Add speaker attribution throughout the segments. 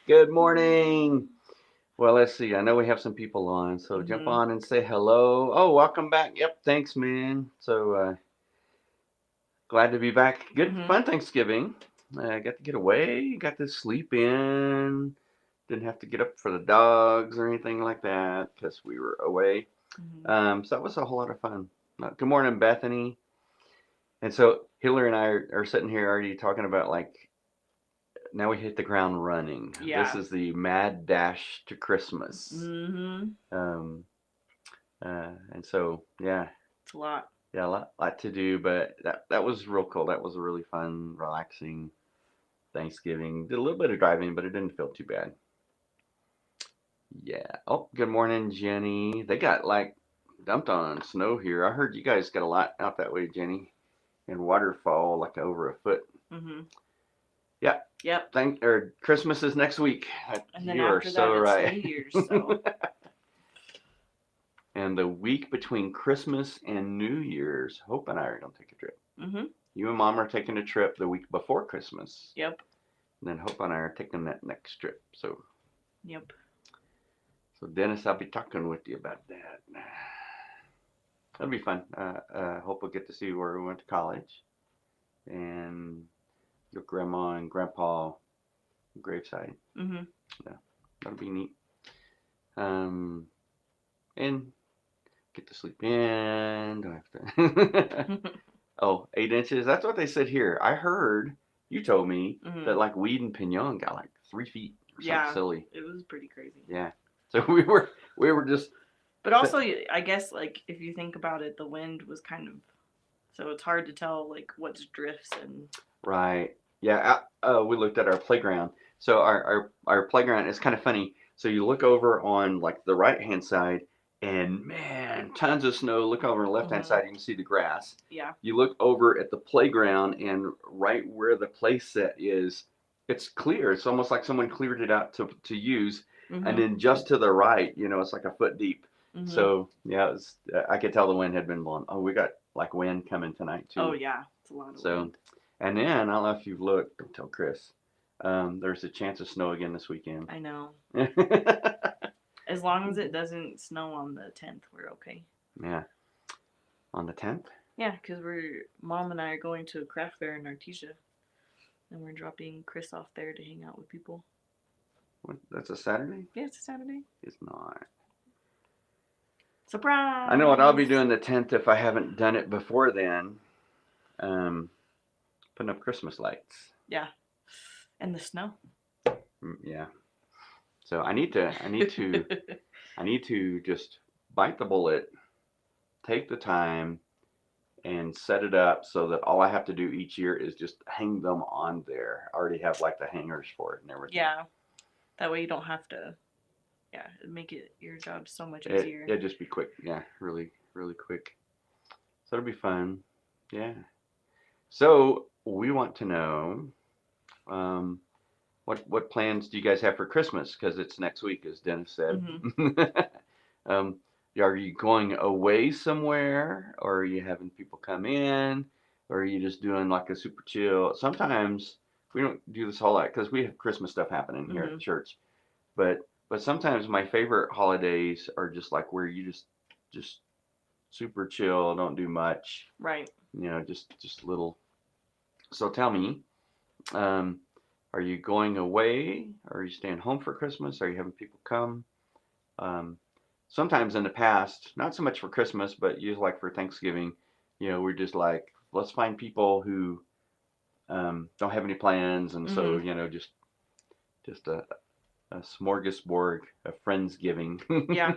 Speaker 1: Good morning. Well, let's see. I know we have some people on, so jump
Speaker 2: Mhm.
Speaker 1: on and say hello. Oh, welcome back. Yep, thanks, man. So glad to be back. Good,
Speaker 2: Mhm.
Speaker 1: fun Thanksgiving. I got to get away, got to sleep in. Didn't have to get up for the dogs or anything like that because we were away.
Speaker 2: Mhm.
Speaker 1: So that was a whole lot of fun. Good morning, Bethany. And so Hillary and I are sitting here already talking about like now we hit the ground running. This
Speaker 2: Yeah.
Speaker 1: is the mad dash to Christmas.
Speaker 2: Mhm.
Speaker 1: Um, and so yeah,
Speaker 2: It's a lot.
Speaker 1: yeah, a lot to do, but that was real cool. That was a really fun, relaxing Thanksgiving. Did a little bit of driving, but it didn't feel too bad. Yeah. Oh, good morning, Jenny. They got like dumped on snow here. I heard you guys got a lot out that way, Jenny, and waterfall like over a foot.
Speaker 2: Mhm.
Speaker 1: Yeah.
Speaker 2: Yep.
Speaker 1: Thank or Christmas is next week.
Speaker 2: And then
Speaker 1: You are
Speaker 2: after that,
Speaker 1: so
Speaker 2: it's New
Speaker 1: right.
Speaker 2: Year's. So.
Speaker 1: And the week between Christmas and New Year's, Hope and I are gonna take a trip.
Speaker 2: Mhm.
Speaker 1: You and Mom are taking a trip the week before Christmas,
Speaker 2: Yep.
Speaker 1: and then Hope and I are taking that next trip.
Speaker 2: Yep.
Speaker 1: So Dennis, I'll be talking with you about that. That'll be fun. Hope we'll get to see where we went to college and your grandma and grandpa gravesite.
Speaker 2: Mhm.
Speaker 1: Yeah, that'll be neat. Um, and get to sleep in. Do I have to? Oh, 8 inches. That's what they said here. I heard you told me that
Speaker 2: mhm.
Speaker 1: like weed and pinon got like 3 feet or something
Speaker 2: Yeah.
Speaker 1: silly.
Speaker 2: It was pretty crazy.
Speaker 1: Yeah. So we were just
Speaker 2: But also, I guess like if you think about it, the wind was kind of so it's hard to tell like what's drifts and.
Speaker 1: right. Yeah. We looked at our playground. So our playground is kind of funny. So you look over on like the right hand side, and man, tons of snow. Look over on the left hand
Speaker 2: Mhm.
Speaker 1: side, you can see the grass.
Speaker 2: Yeah.
Speaker 1: You look over at the playground, and right where the play set is, it's clear. It's almost like someone cleared it out to use. And
Speaker 2: Mhm.
Speaker 1: then just to the right, it's like a foot deep.
Speaker 2: Mhm.
Speaker 1: So yeah, I could tell the wind had been blowing. Oh, we got like wind coming tonight
Speaker 2: Oh
Speaker 1: too.
Speaker 2: yeah, it's a lot of
Speaker 1: So,
Speaker 2: wind.
Speaker 1: and then I don't know if you've looked. Don't tell Chris. There's a chance of snow again this weekend.
Speaker 2: I know. As long as it doesn't snow on the 10th, we're okay.
Speaker 1: Yeah, on the 10th.
Speaker 2: Yeah, because mom and I are going to a craft fair in Artesia, and we're dropping Chris off there to hang out with people.
Speaker 1: That's a Saturday.
Speaker 2: Yeah, it's a Saturday.
Speaker 1: It's not. I know what I'll be
Speaker 2: Surprise!
Speaker 1: doing the 10th if I haven't done it before then. Um, putting up Christmas lights.
Speaker 2: Yeah, and the snow.
Speaker 1: Yeah. So I need to just bite the bullet, take the time, and set it up so that all I have to do each year is just hang them on there. I already have like the hangers for it and everything.
Speaker 2: Yeah, that way you don't have to. Yeah, it'd make your job so much
Speaker 1: It
Speaker 2: easier.
Speaker 1: it just be quick. Yeah, really really quick. So it'll be fun. Yeah. So we want to know um, what plans do you guys have for Christmas? Because it's next week, as Dennis said.
Speaker 2: Mhm.
Speaker 1: um, are you going away somewhere, or are you having people come in, or are you just doing like a super chill? Sometimes we don't do this whole lot because we have Christmas stuff happening here at
Speaker 2: Mhm.
Speaker 1: church. But sometimes my favorite holidays are just like where you just super chill, don't do much,
Speaker 2: Right.
Speaker 1: just little. So tell me, um, are you going away? Are you staying home for Christmas? Are you having people come? Um, Sometimes in the past, not so much for Christmas, but usually like for Thanksgiving, we're just like, let's find people who don't have any plans, and so
Speaker 2: Mhm.
Speaker 1: just a smorgasbord of friendsgiving.
Speaker 2: Yeah.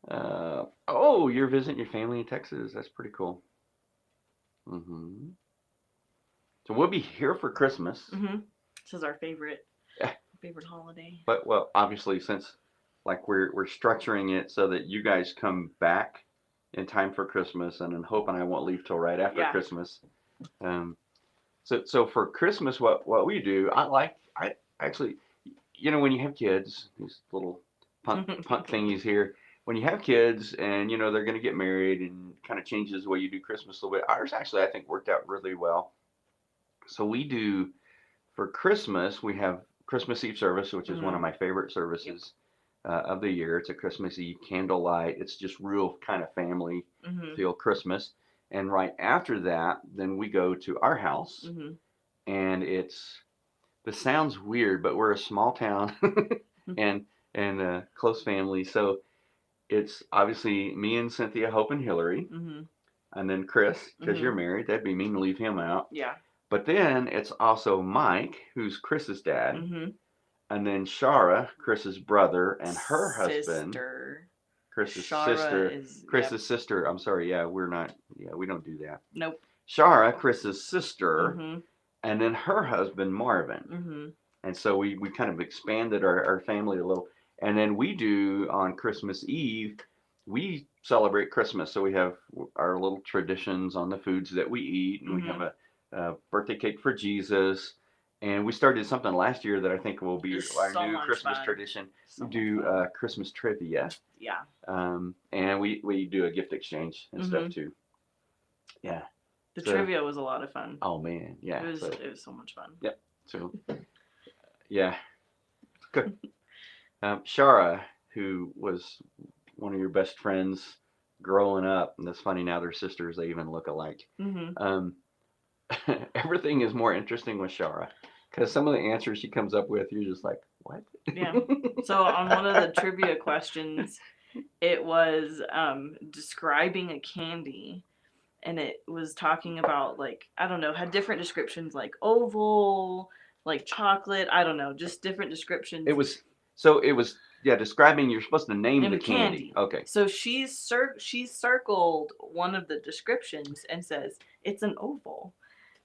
Speaker 1: uh, oh, you're visiting your family in Texas. That's pretty cool. So we'll be here for Christmas.
Speaker 2: Mhm. This is our favorite holiday.
Speaker 1: But well, obviously, since like we're structuring it so that you guys come back in time for Christmas, and then Hope and I won't leave till right after
Speaker 2: Yeah.
Speaker 1: Christmas. Um, so for Christmas, what we do, I actually, when you have kids, these little punk thingies here. When you have kids and they're going to get married and kind of changes the way you do Christmas a little bit. Ours actually I think worked out really well. So we do for Christmas, we have Christmas Eve service, which is one of
Speaker 2: Mhm.
Speaker 1: my favorite services of the year. It's a Christmas Eve candlelight. It's just real kind of family
Speaker 2: Mhm.
Speaker 1: feel Christmas. And right after that, then we go to our house,
Speaker 2: Mhm.
Speaker 1: and this sounds weird, but we're a small town and close family. So it's obviously me and Cynthia, Hope, and Hillary,
Speaker 2: Mhm.
Speaker 1: and then Chris, because you're
Speaker 2: Mhm.
Speaker 1: married. That'd be mean to leave him out.
Speaker 2: Yeah.
Speaker 1: But then it's also Mike, who's Chris's dad,
Speaker 2: Mhm.
Speaker 1: and then Shara, Chris's brother, and her husband,
Speaker 2: Sister.
Speaker 1: Chris's
Speaker 2: Shara
Speaker 1: sister.
Speaker 2: is yep.
Speaker 1: Chris's sister. I'm sorry. Yeah, we're not. Yeah, we don't do that.
Speaker 2: Nope.
Speaker 1: Shara, Chris's sister,
Speaker 2: Mhm.
Speaker 1: and then her husband Marvin.
Speaker 2: Mhm.
Speaker 1: And so we kind of expanded our family a little. And then we do on Christmas Eve, we celebrate Christmas. So we have our little traditions on the foods that we eat, and we have
Speaker 2: Mhm.
Speaker 1: a birthday cake for Jesus. And we started something last year that I think will be
Speaker 2: It's
Speaker 1: our
Speaker 2: so
Speaker 1: new
Speaker 2: much
Speaker 1: Christmas
Speaker 2: fun.
Speaker 1: tradition. We
Speaker 2: So much
Speaker 1: do
Speaker 2: fun.
Speaker 1: Christmas trivia,
Speaker 2: Yeah.
Speaker 1: and we do a gift exchange and stuff
Speaker 2: Mhm.
Speaker 1: too. Yeah.
Speaker 2: The
Speaker 1: So,
Speaker 2: trivia was a lot of fun.
Speaker 1: oh man,
Speaker 2: It
Speaker 1: yeah.
Speaker 2: was
Speaker 1: So,
Speaker 2: it was so much fun.
Speaker 1: yep. So, yeah. Good. Shara, who was one of your best friends growing up, and it's funny now they're sisters, they even look alike.
Speaker 2: Mhm.
Speaker 1: Um, everything is more interesting with Shara because some of the answers she comes up with, you're just like, what?
Speaker 2: Yeah. So on one of the trivia questions, it was describing a candy, and it was talking about, like, I don't know, had different descriptions, like oval, like chocolate, I don't know, just different
Speaker 1: It
Speaker 2: descriptions.
Speaker 1: was so it was yeah describing. You're supposed to name
Speaker 2: And
Speaker 1: the candy.
Speaker 2: candy.
Speaker 1: Okay.
Speaker 2: So she's circled one of the descriptions and says it's an oval.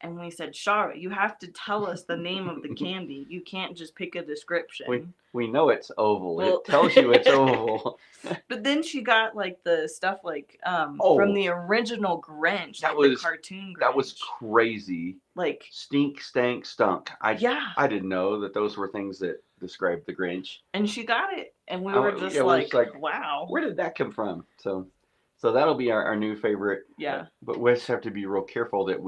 Speaker 2: And we said, Shara, you have to tell us the name of the candy. You can't just pick a
Speaker 1: we
Speaker 2: description.
Speaker 1: we know it's oval.
Speaker 2: Well,
Speaker 1: It tells you it's oval.
Speaker 2: but then she got like the stuff like from
Speaker 1: Oh,
Speaker 2: the original Grinch,
Speaker 1: that
Speaker 2: like the
Speaker 1: was
Speaker 2: cartoon
Speaker 1: that was
Speaker 2: Grinch.
Speaker 1: crazy.
Speaker 2: Like,
Speaker 1: Stink, stank, stunk.
Speaker 2: yeah.
Speaker 1: I didn't know that those were things that described the Grinch.
Speaker 2: And she got it. And we were just
Speaker 1: It was
Speaker 2: like,
Speaker 1: like,
Speaker 2: wow.
Speaker 1: where did that come from? So that'll be our new favorite.
Speaker 2: Yeah.
Speaker 1: But we just have to be real careful that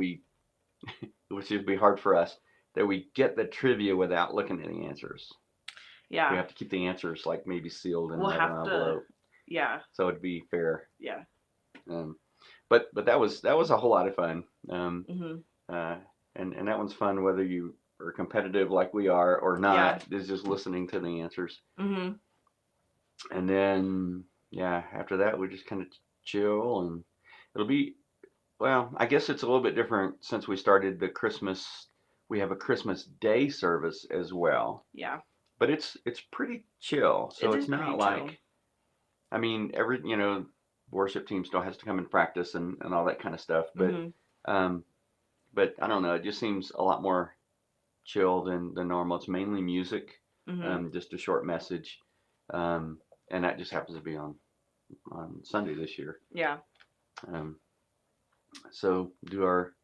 Speaker 1: which would be hard for us, that we get the trivia without looking at the answers. We
Speaker 2: Yeah.
Speaker 1: have to keep the answers like maybe sealed in
Speaker 2: We'll
Speaker 1: another
Speaker 2: have to,
Speaker 1: envelope,
Speaker 2: yeah.
Speaker 1: so it'd be fair.
Speaker 2: Yeah.
Speaker 1: Um, but that was a whole lot of fun.
Speaker 2: Mhm.
Speaker 1: Uh, and that one's fun whether you are competitive like we are or
Speaker 2: Yeah.
Speaker 1: not. Is just listening to the answers.
Speaker 2: Mhm.
Speaker 1: And then yeah, after that we just kind of chill, and it'll be well. I guess it's a little bit different since we started the Christmas. We have a Christmas Day service as well,
Speaker 2: Yeah.
Speaker 1: but it's pretty chill. So
Speaker 2: It is
Speaker 1: it's
Speaker 2: pretty
Speaker 1: not
Speaker 2: chill.
Speaker 1: like I mean every worship team still has to come and practice and all that kind of stuff,
Speaker 2: Mhm.
Speaker 1: um, but I don't know. It just seems a lot more chill than normal. It's mainly music,
Speaker 2: Mhm.
Speaker 1: just a short message, um, and that just happens to be on Sunday this year.
Speaker 2: Yeah.
Speaker 1: Um, so do our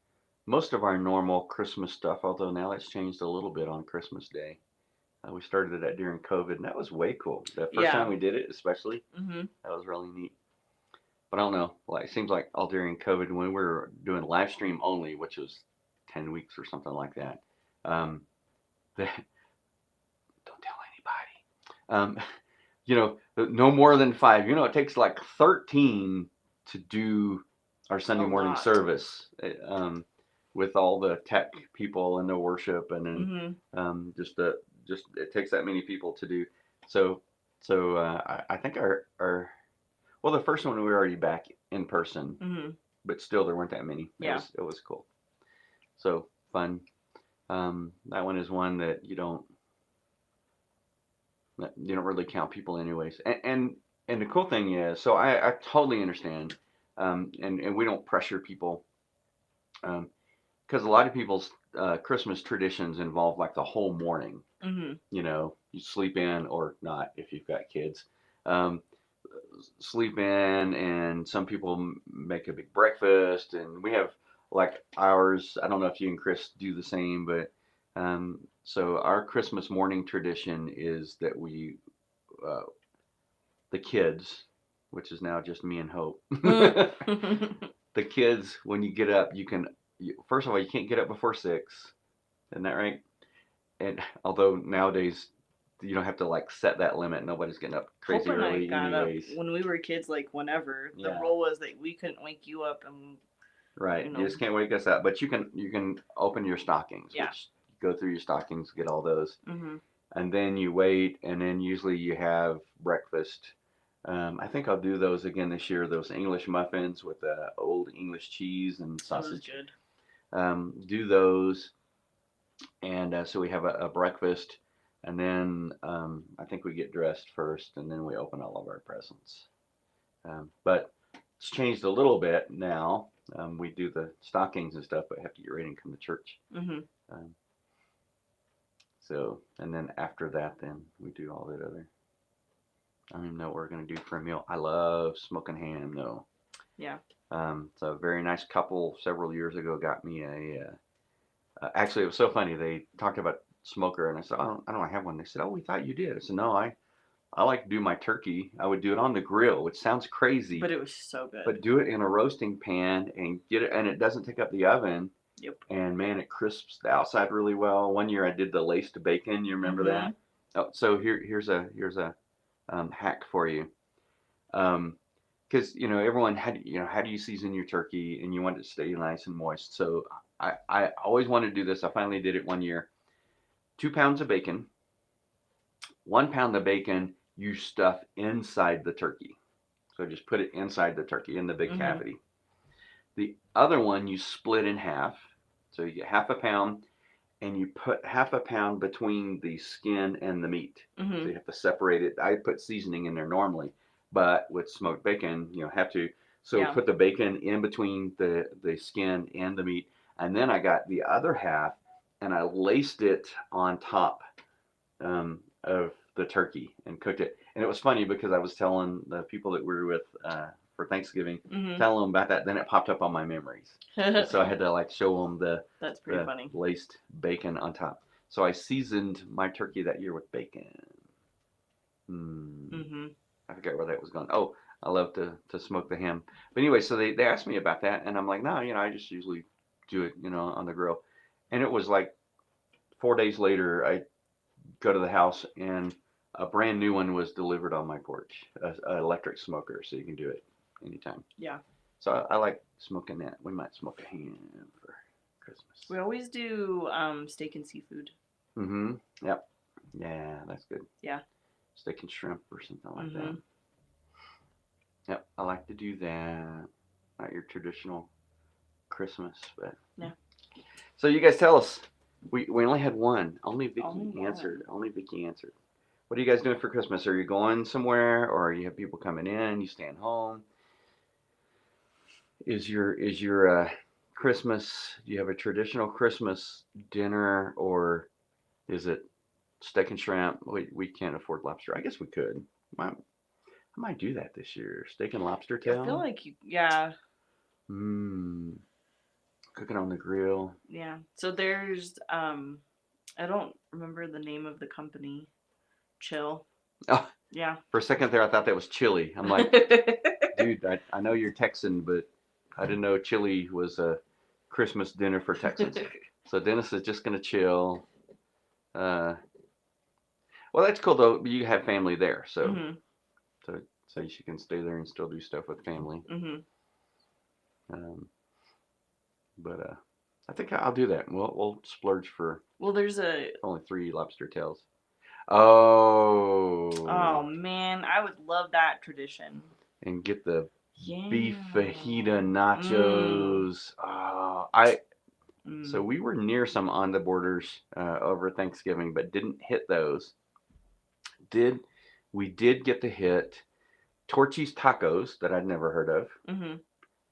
Speaker 1: most of our normal Christmas stuff, although now it's changed a little bit on Christmas Day. We started that during COVID, and that was way cool. The first time
Speaker 2: Yeah.
Speaker 1: we did it, especially,
Speaker 2: Mhm.
Speaker 1: that was really neat. But I don't know, like it seems like all during COVID when we were doing live stream only, which was 10 weeks or something like that. Um, the, don't tell anybody. No more than five. It takes like 13 to do our
Speaker 2: A
Speaker 1: Sunday morning
Speaker 2: lot.
Speaker 1: service, with all the tech people and the worship, and then
Speaker 2: Mhm.
Speaker 1: just it takes that many people to do. So I think our well, the first one we were already back in person,
Speaker 2: Mhm.
Speaker 1: but still there weren't that many.
Speaker 2: Yeah.
Speaker 1: It was cool. So fun. That one is one that you don't really count people anyways. And the cool thing is, so I totally understand, and we don't pressure people, because a lot of people's Christmas traditions involve like the whole morning.
Speaker 2: Mhm.
Speaker 1: You sleep in or not if you've got kids. Um, Sleep in, and some people make a big breakfast, and we have like ours. I don't know if you and Chris do the same, but so our Christmas morning tradition is that uh, the kids, which is now just me and Hope.
Speaker 2: Mm.
Speaker 1: The kids, when you get up, first of all, you can't get up before 6. Isn't that right? and although nowadays you don't have to like set that limit, nobody's getting up
Speaker 2: Hope
Speaker 1: crazy
Speaker 2: and I
Speaker 1: early
Speaker 2: got up
Speaker 1: anyways.
Speaker 2: when we were kids, like whenever. The
Speaker 1: Yeah.
Speaker 2: rule was that we couldn't wake you up, and
Speaker 1: Right.
Speaker 2: you
Speaker 1: You
Speaker 2: know,
Speaker 1: just can't wake us up, but you can open your stockings,
Speaker 2: yeah.
Speaker 1: which go through your stockings, get all those,
Speaker 2: Mhm.
Speaker 1: and then you wait, and then usually you have breakfast. I think I'll do those again this year. Those English muffins with old English cheese and
Speaker 2: That was
Speaker 1: sausage.
Speaker 2: good.
Speaker 1: Do those, and so we have a breakfast, and then I think we get dressed first, and then we open all of our presents. But it's changed a little bit now. We do the stockings and stuff, but have to get ready and come to church.
Speaker 2: Mhm.
Speaker 1: Um, so, and then after that, then we do all that other. I don't even know what we're gonna do for a meal. I love smoking ham, though.
Speaker 2: Yeah.
Speaker 1: So a very nice couple several years ago got me actually, it was so funny. They talked about smoker, and I said, I don't have one. They said, oh, we thought you did. I said, no, I like to do my turkey. I would do it on the grill, which sounds crazy,
Speaker 2: But it was so good.
Speaker 1: but do it in a roasting pan and get it, and it doesn't take up the oven.
Speaker 2: Yep.
Speaker 1: And man, it crisps the outside really well. One year I did the laced bacon. You remember that?
Speaker 2: Mhm.
Speaker 1: Oh, so here's a hack for you. Because everyone had how do you season your turkey, and you want it to stay nice and moist. So I always wanted to do this. I finally did it one year. 2 pounds of bacon. 1 pound of bacon you stuff inside the turkey. So just put it inside the turkey in the big
Speaker 2: Mhm.
Speaker 1: cavity. The other one you split in half. So you get half a pound, and you put half a pound between the skin and the meat. So
Speaker 2: Mhm.
Speaker 1: you have to separate it. I put seasoning in there normally, but with smoked bacon, have to. So
Speaker 2: Yeah.
Speaker 1: put the bacon in between the skin and the meat, and then I got the other half, and I laced it on top of the turkey and cooked it. And it was funny because I was telling the people that we were with for Thanksgiving,
Speaker 2: Mhm.
Speaker 1: telling them about that. Then it popped up on my memories, and so I had to like show them
Speaker 2: That's pretty
Speaker 1: the
Speaker 2: funny.
Speaker 1: laced bacon on top. So I seasoned my turkey that year with bacon.
Speaker 2: Mhm.
Speaker 1: I forget where that was going. Oh, I love to smoke the ham. But anyway, so they asked me about that, and I'm like, no, I just usually do it, on the grill. And it was like 4 days later, I go to the house, and a brand new one was delivered on my porch, a electric smoker, so you can do it anytime.
Speaker 2: Yeah.
Speaker 1: So I like smoking that. We might smoke a ham for Christmas.
Speaker 2: We always do steak and seafood.
Speaker 1: Mm-hmm. Yep. Yeah, that's good.
Speaker 2: Yeah.
Speaker 1: Steak and shrimp or something like that.
Speaker 2: Mhm.
Speaker 1: Yep, I like to do that. Not your traditional Christmas, but
Speaker 2: Yeah.
Speaker 1: so you guys tell us. We only had one. Only Vicky
Speaker 2: Only
Speaker 1: answered.
Speaker 2: one.
Speaker 1: Only Vicky answered. What are you guys doing for Christmas? Are you going somewhere, or you have people coming in? You staying home? Is your Christmas? Do you have a traditional Christmas dinner, or is it steak and shrimp? We can't afford lobster. I guess we could. I might do that this year. Steak and lobster
Speaker 2: I feel
Speaker 1: tail.
Speaker 2: like yeah.
Speaker 1: Mmm. Cooking on the grill.
Speaker 2: Yeah. So there's I don't remember the name of the company. Chill.
Speaker 1: Oh,
Speaker 2: Yeah.
Speaker 1: for a second there, I thought that was chili. I'm like, dude, I know you're Texan, but I didn't know chili was a Christmas dinner for Texans. So Dennis is just gonna chill. Uh, well, that's cool though. You have family there, so
Speaker 2: Mhm.
Speaker 1: so so you can stay there and still do stuff with family.
Speaker 2: Mhm.
Speaker 1: Um, but I think I'll do that. We'll splurge for
Speaker 2: Well, there's a
Speaker 1: only 3 lobster tails. Oh,
Speaker 2: oh man, I would love that tradition.
Speaker 1: and get the beef
Speaker 2: Yeah.
Speaker 1: fajita
Speaker 2: Mm.
Speaker 1: nachos. I So
Speaker 2: Mm.
Speaker 1: we were near some on the borders over Thanksgiving, but didn't hit those. Did We did get to hit Torchy's Tacos that I'd never heard of,
Speaker 2: Mhm.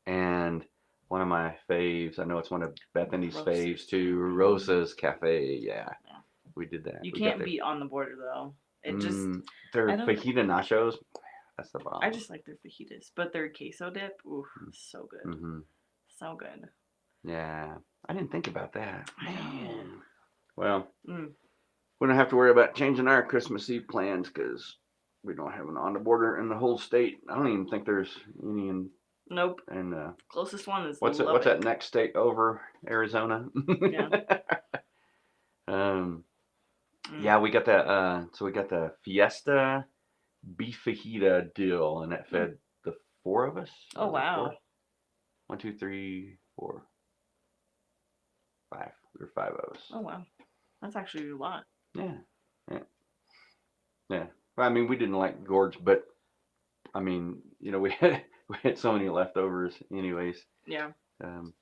Speaker 1: and one of my faves. I know it's one of Bethany's faves
Speaker 2: Rosa's
Speaker 1: too.
Speaker 2: Cafe.
Speaker 1: Rosa's Cafe. Yeah,
Speaker 2: Yeah.
Speaker 1: we did that.
Speaker 2: You
Speaker 1: We got
Speaker 2: can't
Speaker 1: there.
Speaker 2: beat on the border though. It just
Speaker 1: Mm, their
Speaker 2: I don't
Speaker 1: fajita nachos. That's the
Speaker 2: I
Speaker 1: bomb.
Speaker 2: just like their fajitas, but their queso dip, oof, so good.
Speaker 1: Mm-hmm.
Speaker 2: So good.
Speaker 1: Yeah, I didn't think about that.
Speaker 2: I know.
Speaker 1: Man. Well,
Speaker 2: Mm.
Speaker 1: we don't have to worry about changing our Christmas Eve plans because we don't have an on the border in the whole state. I don't even think there's any in.
Speaker 2: Nope.
Speaker 1: And
Speaker 2: Closest one is
Speaker 1: what's that
Speaker 2: Lubbock.
Speaker 1: next state over Arizona?
Speaker 2: Yeah.
Speaker 1: um, Yeah, we got the so we got the Fiesta beef fajita deal, and that
Speaker 2: Mm.
Speaker 1: fed the four of us.
Speaker 2: Oh
Speaker 1: Was it
Speaker 2: wow.
Speaker 1: four? One, two, three, four, five. There were five of us.
Speaker 2: Oh wow. That's actually a lot.
Speaker 1: Yeah, yeah, yeah. Well, I mean, we didn't like gorge, but I mean, we had we had so many leftovers, anyways.
Speaker 2: Yeah.
Speaker 1: Um,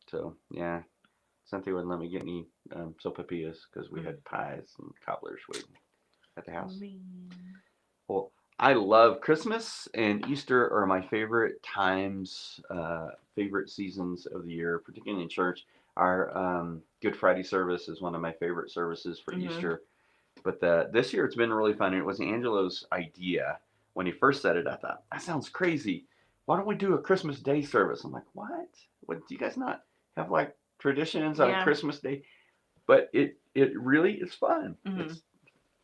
Speaker 1: so yeah, Cynthia wouldn't let me get any sopapillas because we had pies and cobblers waiting at the house.
Speaker 2: Man.
Speaker 1: Well, I love Christmas and Easter are my favorite times, favorite seasons of the year, particularly in church. Our Good Friday service is one of my favorite services for Easter. But this year it's been really fun. And it was Angelo's idea when he first said it. I thought that sounds crazy. Why don't we do a Christmas Day service? I'm like, what? What do you guys not have like traditions on
Speaker 2: Yeah.
Speaker 1: Christmas Day? But it really is fun.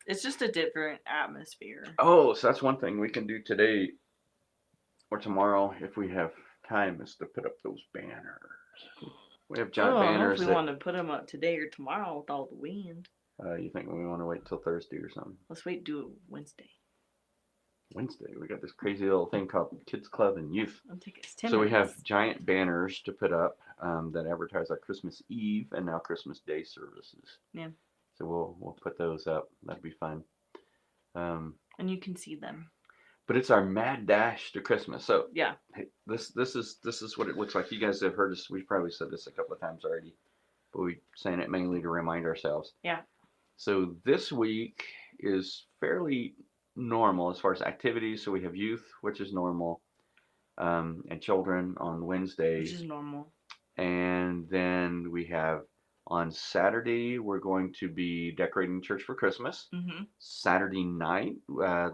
Speaker 2: It's just a different atmosphere.
Speaker 1: So that's one thing we can do today or tomorrow if we have time is to put up those banners. We have giant
Speaker 2: I don't know if
Speaker 1: banners
Speaker 2: we
Speaker 1: that
Speaker 2: want to put them up today or tomorrow with all the wind.
Speaker 1: you think we want to wait till Thursday or something.
Speaker 2: Let's wait do it Wednesday.
Speaker 1: Wednesday, we got this crazy little thing called Kids Club and Youth.
Speaker 2: I'll take us 10
Speaker 1: So we
Speaker 2: minutes.
Speaker 1: have giant banners to put up that advertise our Christmas Eve and now Christmas Day services.
Speaker 2: Yeah.
Speaker 1: So we'll put those up. That'd be fun.
Speaker 2: And you can see them.
Speaker 1: But it's our mad dash to Christmas. So
Speaker 2: yeah,
Speaker 1: hey, this is what it looks like. You guys have heard us. We've probably said this a couple of times already, but we're saying it mainly to remind ourselves.
Speaker 2: Yeah.
Speaker 1: So this week is fairly normal as far as activities. So we have youth, which is normal, and children on Wednesday,
Speaker 2: which is normal.
Speaker 1: And then we have on Saturday, we're going to be decorating church for Christmas. Saturday night,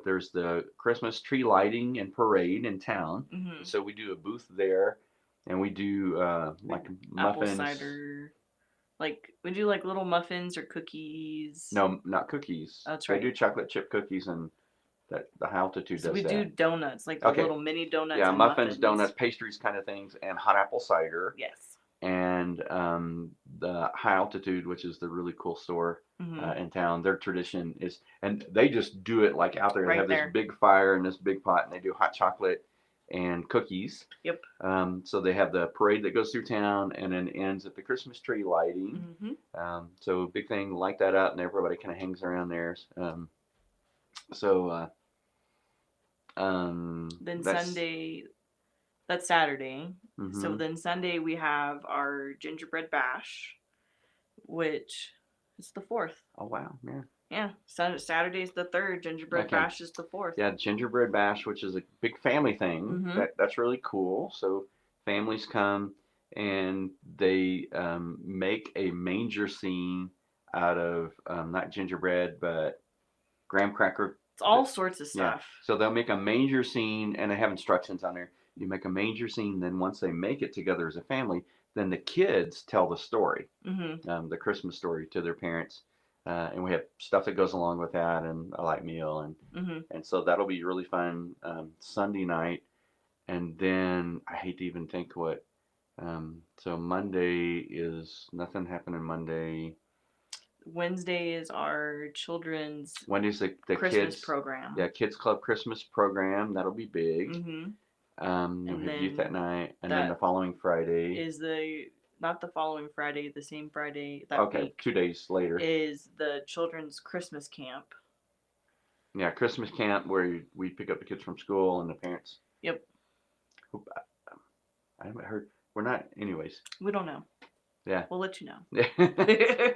Speaker 1: there's the Christmas tree lighting and parade in town. So we do a booth there, and we do like muffins.
Speaker 2: Apple cider. Like, we do like little muffins or cookies.
Speaker 1: No, not cookies.
Speaker 2: That's right.
Speaker 1: They do chocolate chip cookies, and that the High Altitude does that.
Speaker 2: So we do donuts, like the little mini donuts.
Speaker 1: Yeah,
Speaker 2: and
Speaker 1: muffins, donuts, pastries kind of things, and hot apple cider.
Speaker 2: Yes.
Speaker 1: And the High Altitude, which is the really cool store in town, their tradition is, and they just do it like out there. They have this big fire and this big pot, and they do hot chocolate and cookies.
Speaker 2: Yep.
Speaker 1: So they have the parade that goes through town and then ends at the Christmas tree lighting. So a big thing, light that up, and everybody kind of hangs around there. Then
Speaker 2: Sunday, that's Saturday. So then Sunday we have our gingerbread bash, which is the 4th.
Speaker 1: Oh wow, yeah.
Speaker 2: Yeah, Saturday's the 3rd. Gingerbread bash is the 4th.
Speaker 1: Yeah, gingerbread bash, which is a big family thing. That's really cool. So families come and they make a manger scene out of not gingerbread but graham cracker.
Speaker 2: It's all sorts of stuff.
Speaker 1: Yeah. So they'll make a manger scene, and they have instructions on there. You make a manger scene, then once they make it together as a family, then the kids tell the story, the Christmas story to their parents. And we have stuff that goes along with that, and a light meal, and so that'll be really fun Sunday night. And then I hate to even think what. So Monday is nothing happening Monday.
Speaker 2: Wednesday is our children's
Speaker 1: Wednesday's the
Speaker 2: Christmas
Speaker 1: kids
Speaker 2: program.
Speaker 1: Yeah, Kids Club Christmas program. That'll be big. We have youth that night, and then the following Friday
Speaker 2: is not the following Friday, the same Friday that week.
Speaker 1: 2 days later
Speaker 2: is the children's Christmas camp.
Speaker 1: Yeah, Christmas camp where we pick up the kids from school and the parents.
Speaker 2: Yep.
Speaker 1: I haven't heard. We're not. Anyways.
Speaker 2: We don't know.
Speaker 1: Yeah.
Speaker 2: We'll let you know.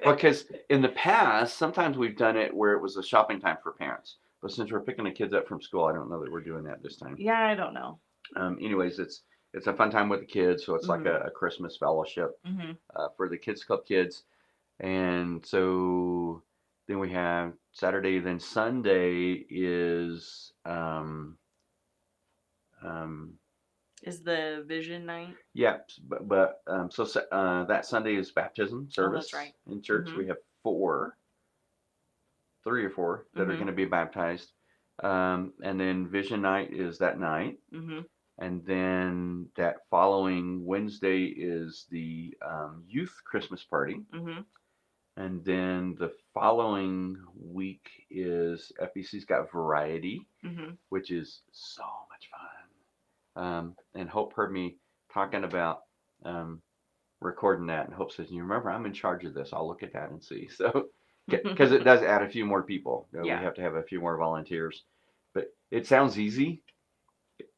Speaker 1: Because in the past, sometimes we've done it where it was a shopping time for parents. But since we're picking the kids up from school, I don't know that we're doing that this time.
Speaker 2: Yeah, I don't know.
Speaker 1: Anyways, it's a fun time with the kids, so it's like a Christmas fellowship for the Kids Club kids. And so then we have Saturday, then Sunday is
Speaker 2: the vision night.
Speaker 1: Yeah, but so that Sunday is baptism service.
Speaker 2: That's right.
Speaker 1: In church. We have 3 or 4 that are going to be baptized. And then vision night is that night. And then that following Wednesday is the youth Christmas party. And then the following week is FBC's got Variety,
Speaker 2: Mm-hmm.
Speaker 1: which is so much fun. And Hope heard me talking about um, recording that, and Hope says, "You remember, I'm in charge of this. I'll look at that and see." So, because it does add a few more people, we
Speaker 2: Yeah.
Speaker 1: have to have a few more volunteers. But it sounds easy,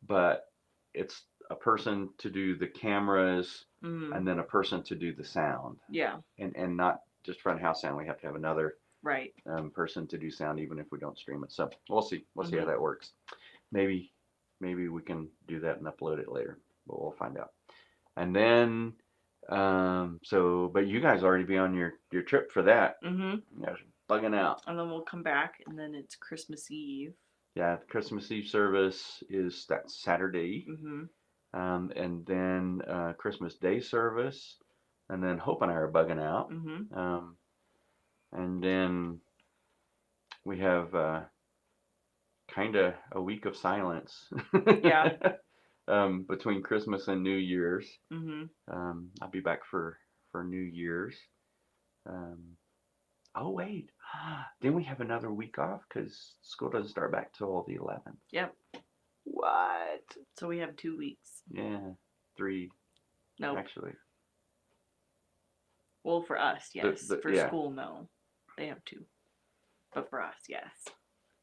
Speaker 1: but it's a person to do the cameras
Speaker 2: Mm.
Speaker 1: and then a person to do the sound,
Speaker 2: Yeah.
Speaker 1: and not just front house sound. We have to have another
Speaker 2: Right.
Speaker 1: person to do sound, even if we don't stream it. So we'll see. We'll see how
Speaker 2: Mm-hmm.
Speaker 1: that works. Maybe we can do that and upload it later, but we'll find out. And then but you guys already be on your trip for that.
Speaker 2: Mm-hmm.
Speaker 1: You guys are bugging out.
Speaker 2: And then we'll come back, and then it's Christmas Eve.
Speaker 1: Yeah, the Christmas Eve service is that Saturday.
Speaker 2: Mm-hmm.
Speaker 1: And then Christmas Day service, and then Hope and I are bugging out.
Speaker 2: Mm-hmm.
Speaker 1: And then we have kind of a week of silence.
Speaker 2: Yeah.
Speaker 1: Between Christmas and New Year's.
Speaker 2: Mm-hmm.
Speaker 1: I'll be back for New Year's. Um, oh wait, then we have another week off because school doesn't start back till the 11th.
Speaker 2: Yep.
Speaker 1: What?
Speaker 2: So we have 2 weeks.
Speaker 1: Yeah, 3
Speaker 2: No.
Speaker 1: actually.
Speaker 2: Well, for us, yes. For
Speaker 1: yeah.
Speaker 2: school, no. They have 2. But for us, yes.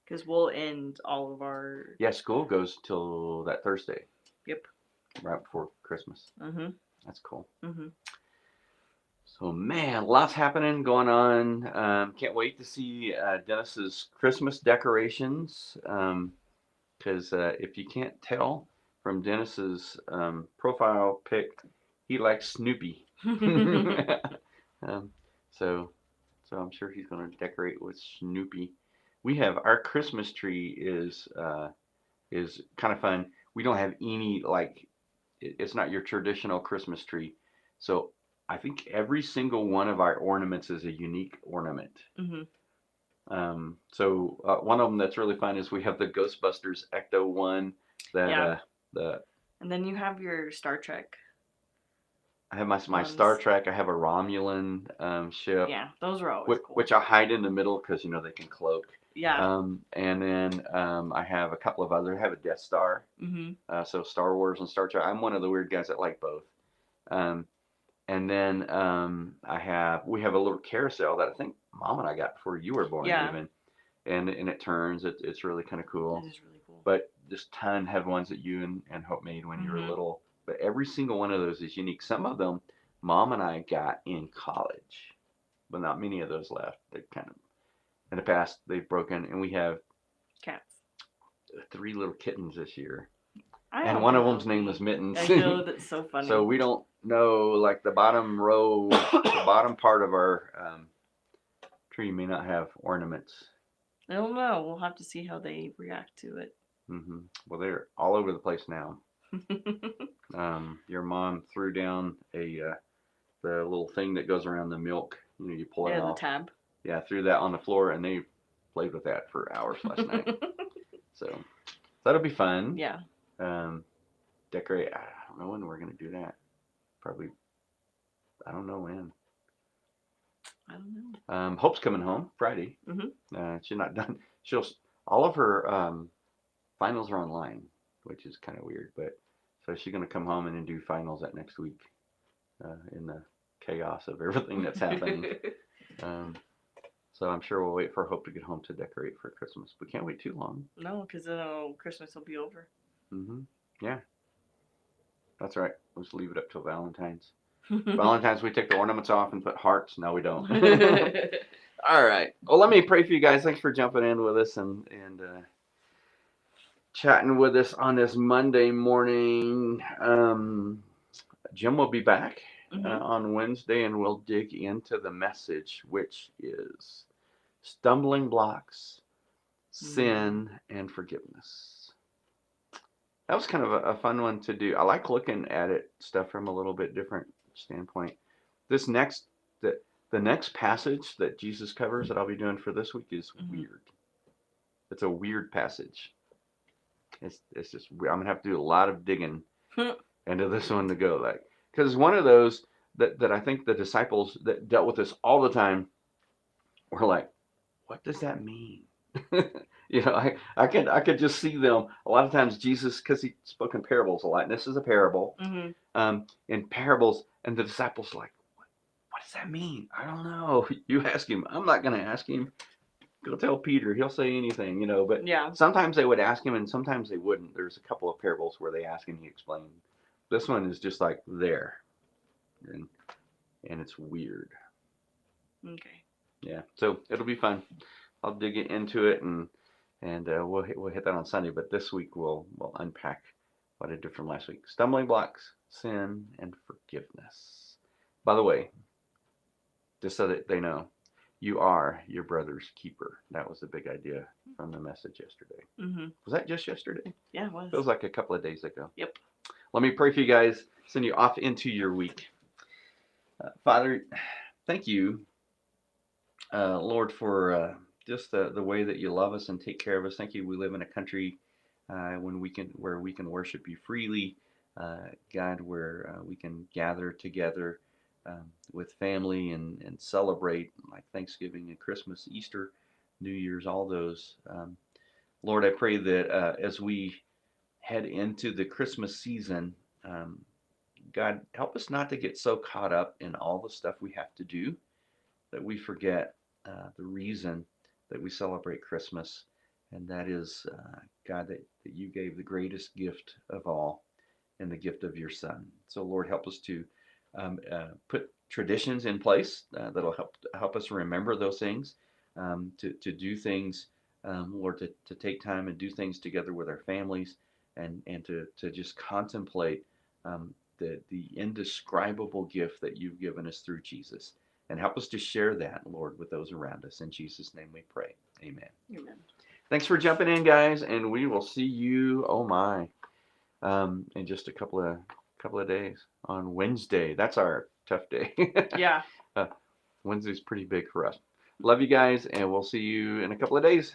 Speaker 2: Because we'll end all of our.
Speaker 1: Yeah, school goes till that Thursday.
Speaker 2: Yep.
Speaker 1: Right before Christmas.
Speaker 2: Mm-hmm.
Speaker 1: That's cool.
Speaker 2: Mm-hmm.
Speaker 1: So man, lots happening going on. Can't wait to see Dennis's Christmas decorations. Because if you can't tell from Dennis's profile pic, he likes Snoopy. um, so I'm sure he's going to decorate with Snoopy. We have our Christmas tree is kind of fun. We don't have any it's not your traditional Christmas tree. So I think every single one of our ornaments is a unique ornament.
Speaker 2: Mm-hmm.
Speaker 1: So one of them that's really fun is we have the Ghostbusters Ecto one. That the
Speaker 2: And then you have your Star Trek.
Speaker 1: I have my Star Trek. I have a Romulan ship.
Speaker 2: Yeah, those are always cool.
Speaker 1: Which I hide in the middle because they can cloak.
Speaker 2: Yeah.
Speaker 1: And then I have a couple of other. I have a Death Star.
Speaker 2: Mm-hmm.
Speaker 1: So Star Wars and Star Trek. I'm one of the weird guys that like both. And then we have a little carousel that I think Mom and I got before you were born even. And it turns. It's really kind of cool.
Speaker 2: It is really cool.
Speaker 1: But this ton have ones that you and Hope made when you were little. But every single one of those is unique. Some of them Mom and I got in college, but not many of those left. They kind of in the past they've broken, and we have
Speaker 2: cats.
Speaker 1: 3 little kittens this year.
Speaker 2: And
Speaker 1: one of them's name is Mittens.
Speaker 2: I know, that's so funny.
Speaker 1: So we don't know, like the bottom row, the bottom part of our tree may not have ornaments.
Speaker 2: I don't know. We'll have to see how they react to it.
Speaker 1: Mm-hmm. Well, they're all over the place now. Your mom threw down the little thing that goes around the milk. You pull it off.
Speaker 2: The tab.
Speaker 1: Yeah, threw that on the floor, and they played with that for hours last night. So that'll be fun.
Speaker 2: Yeah.
Speaker 1: Decorate. I don't know when we're gonna do that. Probably. I don't know when.
Speaker 2: I don't know.
Speaker 1: Hope's coming home Friday.
Speaker 2: Mm-hmm.
Speaker 1: She's not done. All of her finals are online, which is kind of weird. But so she's gonna come home and then do finals that next week. In the chaos of everything that's happened. So I'm sure we'll wait for Hope to get home to decorate for Christmas. We can't wait too long.
Speaker 2: No, because Christmas will be over.
Speaker 1: Mm-hmm. Yeah. That's right. We'll just leave it up till Valentine's. Valentine's, we take the ornaments off and put hearts. No, we don't. All right. Well, let me pray for you guys. Thanks for jumping in with us and chatting with us on this Monday morning. Jim will be back on Wednesday, and we'll dig into the message, which is stumbling blocks, sin, and forgiveness. That was kind of a fun one to do. I like looking at stuff from a little bit different standpoint. This the next passage that Jesus covers that I'll be doing for this week is weird. It's a weird passage. It's just I'm gonna have to do a lot of digging into this one to go because one of those that I think the disciples that dealt with this all the time were like, what does that mean? You know, I could just see them a lot of times. Jesus, because he spoke in parables a lot, and this is a parable.
Speaker 2: Mm-hmm.
Speaker 1: In parables, and the disciples like, what does that mean? I don't know. You ask him. I'm not going to ask him. Go tell Peter. He'll say anything, you know. But
Speaker 2: Yeah.
Speaker 1: sometimes they would ask him, and sometimes they wouldn't. There's a couple of parables where they ask him, he explained. This one is just like there, and it's weird.
Speaker 2: Okay.
Speaker 1: Yeah, so it'll be fun. I'll dig into it, and we'll hit that on Sunday. But this week we'll unpack what I did from last week: stumbling blocks, sin, and forgiveness. By the way, just so that they know, you are your brother's keeper. That was the big idea from the message yesterday.
Speaker 2: Mm-hmm.
Speaker 1: Was that just yesterday?
Speaker 2: Yeah, it was.
Speaker 1: Feels like a couple of days ago.
Speaker 2: Yep.
Speaker 1: Let me pray for you guys. Send you off into your week. Father, thank you, Lord, for just the way that you love us and take care of us. Thank you. We live in a country where we can worship you freely, God, where we can gather together with family and celebrate like Thanksgiving and Christmas, Easter, New Year's, all those. Lord, I pray that as we head into the Christmas season, God, help us not to get so caught up in all the stuff we have to do that we forget the reason that we celebrate Christmas, and that is, God, that you gave the greatest gift of all in the gift of your Son. So, Lord, help us to put traditions in place that'll help us remember those things, to do things, Lord, to take time and do things together with our families, and to just contemplate the indescribable gift that you've given us through Jesus. And help us to share that, Lord, with those around us. In Jesus' name we pray. Amen.
Speaker 2: Amen.
Speaker 1: Thanks for jumping in, guys, and we will see you, in just a couple of days on Wednesday. That's our tough day.
Speaker 2: Yeah.
Speaker 1: Wednesday's pretty big for us. Love you guys, and we'll see you in a couple of days.